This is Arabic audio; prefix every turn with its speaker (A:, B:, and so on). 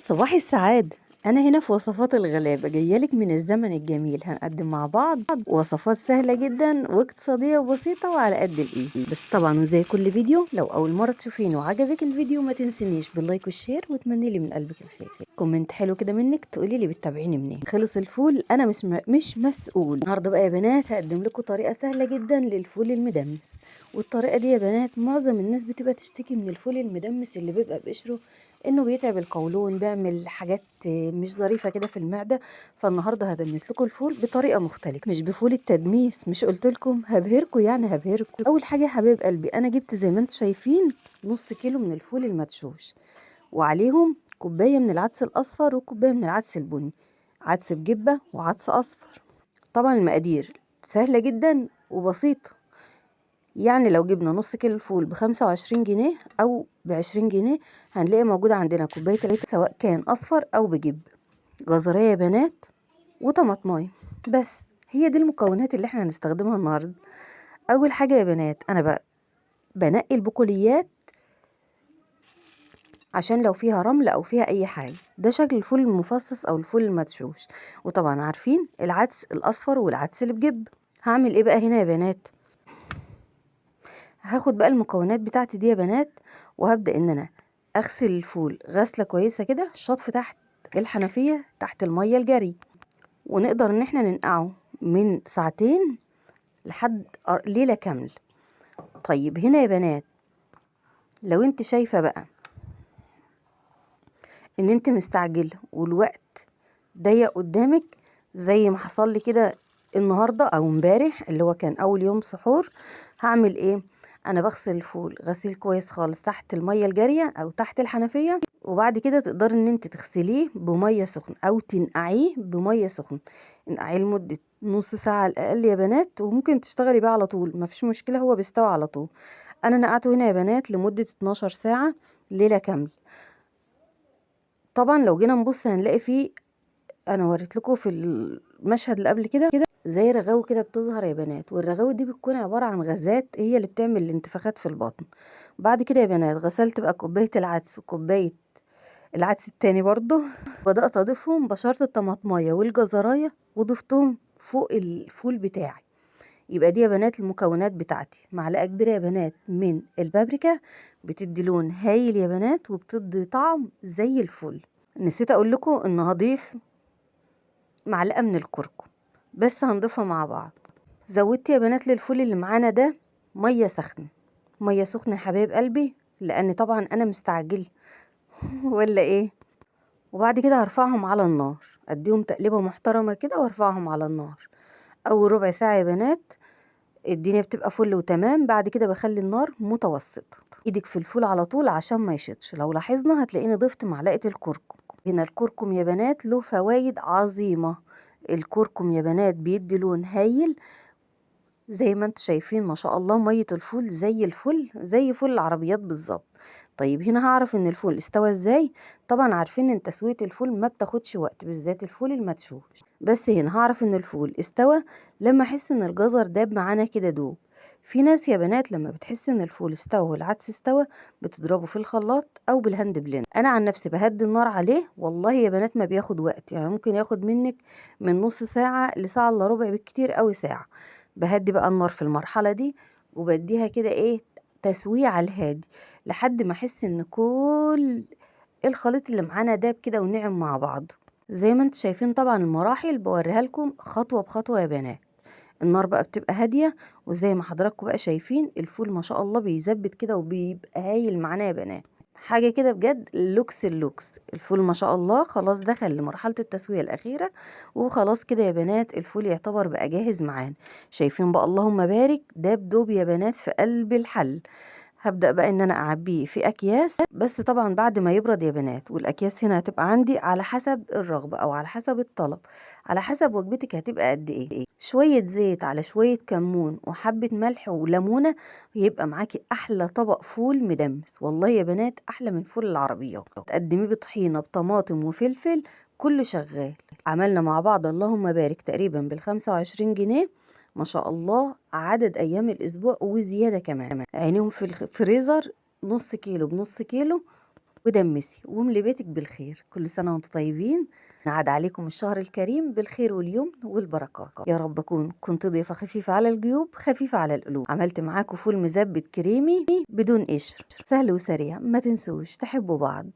A: صباح السعادة. أنا هنا في وصفات الغلابة جايالك من الزمن الجميل. هنقدم مع بعض وصفات سهلة جدا واقتصادية وبسيطة وعلى قد الإيد. بس طبعا وزي كل فيديو، لو أول مرة تشوفيني وعجبك الفيديو ما تنسينيش باللايك والشير وتمني لي من قلبك الخير. كومنت حلو كده منك تقولي لي بتتابعيني منين. خلص الفول أنا مش مسؤول. النهارده بقى يا بنات هقدم لكم طريقة سهلة جدا للفول المدمس. والطريقة دي يا بنات معظم الناس بتبقى تشتكي من الفول المدمس اللي بيبقى بقشره انه بيتعب القولون، بيعمل حاجات مش ظريفه كده في المعده. فالنهارده هدمس لكم الفول بطريقه مختلفه، مش بفول التدميس. مش قلت لكم هبهركم؟ يعني هبهركم. اول حاجه يا حبايب قلبي، انا جبت زي ما انتم شايفين نص كيلو من الفول المدشوش، وعليهم كوبايه من العدس الاصفر وكوبايه من العدس البني، عدس بجبه وعدس اصفر. طبعا المقادير سهله جدا وبسيطه. يعني لو جبنا نص كيلو الفول ب25 جنيه او ب20 جنيه هنلاقي موجودة عندنا كوباية العدس سواء كان اصفر او بجب، جزرية يا بنات، وطماطمايه. بس هي دي المكونات اللي احنا هنستخدمها النهاردة. اول حاجة يا بنات انا بقى بنقي البقوليات عشان لو فيها رمل او فيها اي حاجة. ده شكل الفول المفصص او الفول المدشوش. وطبعا عارفين العدس الاصفر والعدس اللي بجب. هعمل ايه بقى هنا يا بنات؟ هاخد بقى المكونات بتاعتي دي يا بنات، وهبدأ ان انا اغسل الفول غسلة كويسة كده، شطف تحت الحنفية تحت المية الجري. ونقدر ان احنا ننقعه من ساعتين لحد ليلة كامل. طيب هنا يا بنات لو انت شايفة بقى ان انت مستعجلة والوقت ضيق قدامك، زي ما حصل لي كده النهارده او امبارح اللي هو كان اول يوم سحور، هعمل ايه؟ انا بغسل الفول غسيل كويس خالص تحت الميه الجاريه او تحت الحنفيه، وبعد كده تقدري ان انت تغسليه بميه سخنه او تنقعيه بميه سخنه. انقعيه لمده نص ساعه على الاقل يا بنات، وممكن تشتغلي بيه على طول مفيش مشكله، هو بيستوي على طول. انا نقعته هنا يا بنات لمده 12 ساعه ليله كامله. طبعا لو جينا نبص هنلاقي فيه، انا وريت لكم في المشهد اللي قبل كده زي رغاوي كده بتظهر يا بنات، والرغاوي دي بتكون عبارة عن غازات هي اللي بتعمل الانتفاخات في البطن. بعد كده يا بنات غسلت بقى كوباية العدس وكوباية العدس التاني برضه، بدأت اضيفهم بشرط الطماطمايه والجزرايه وضفتهم فوق الفول بتاعي. يبقى دي يا بنات المكونات بتاعتي. معلقة كبيرة يا بنات من البابريكا، بتدي لون هايل يا بنات وبتدي طعم زي الفل. نسيت اقول لكم ان هضيف معلقة من الكركم، بس هنضيفها مع بعض. زودت يا بنات للفول اللي معانا ده مية سخنة، مية سخنة يا حبايب قلبي، لان طبعا انا مستعجل ولا ايه. وبعد كده هرفعهم على النار، اديهم تقليبة محترمة كده وارفعهم على النار. اول ربع ساعة يا بنات الدنيا بتبقى فل وتمام. بعد كده بخلي النار متوسطة، ايدك في الفول على طول عشان ما يشطش. لو لاحظنا هتلاقيني ضفت معلقة الكركم. هنا الكركم يا بنات له فوائد عظيمة. الكركم يا بنات بيدي لون هايل، زي ما انتم شايفين ما شاء الله مية الفول زي الفل زي فول العربيات بالظبط. طيب هنا هعرف ان الفول استوى ازاي؟ طبعا عارفين ان تسوية الفول ما بتاخدش وقت، بالذات الفول المدشوش. بس هنا هعرف ان الفول استوى لما احس ان الجزر داب معانا كده دوب. في ناس يا بنات لما بتحس ان الفول استوى والعدس استوى بتضربه في الخلاط او بالهاند بلند. انا عن نفسي بهدي النار عليه، والله يا بنات ما بياخد وقت، يعني ممكن ياخد منك من نص ساعة لساعة الا ربع بالكتير قوي ساعة. بهدي بقى النار في المرحلة دي وبديها كده ايه تسوية على الهادي لحد ما احس ان كل الخليط اللي معانا داب كده ونعم مع بعض. زي ما انتم شايفين طبعا المراحل بوريها لكم خطوة بخطوة يا بنات. النار بقى بتبقى هادية، وزي ما حضراتكم بقى شايفين الفول ما شاء الله بيزبط كده وبيبقى هايل معانا يا بنات. حاجة كده بجد لوكس اللوكس. الفول ما شاء الله خلاص دخل لمرحلة التسوية الأخيرة، وخلاص كده يا بنات الفول يعتبر بقى جاهز معانا. شايفين بقى اللهم بارك داب دوب يا بنات في قلب الحل. هبدأ بقى ان انا اعبيه في اكياس، بس طبعا بعد ما يبرد يا بنات. والاكياس هنا هتبقى عندي على حسب الرغبة او على حسب الطلب، على حسب وجبتك هتبقى قد ايه. شوية زيت على شوية كمون وحبة ملح وليمونة، يبقى معاكي احلى طبق فول مدمس. والله يا بنات احلى من فول العربيات. تقدميه بطحينة بطماطم وفلفل كله شغال. عملنا مع بعض اللهم بارك تقريبا ب25 جنيه، ما شاء الله عدد ايام الاسبوع وزياده كمان. عينيهم في الفريزر نص كيلو بنص كيلو، ودمسي واملي بيتك بالخير. كل سنة وانتم طيبين. عاد عليكم الشهر الكريم بالخير واليمن والبركات. يا رب أكون كنت ضيفة خفيفة على الجيوب، خفيفة على القلوب. عملت معاكم فول مزبت كريمي بدون قشر، سهل وسريع. ما تنسوش تحبوا بعض.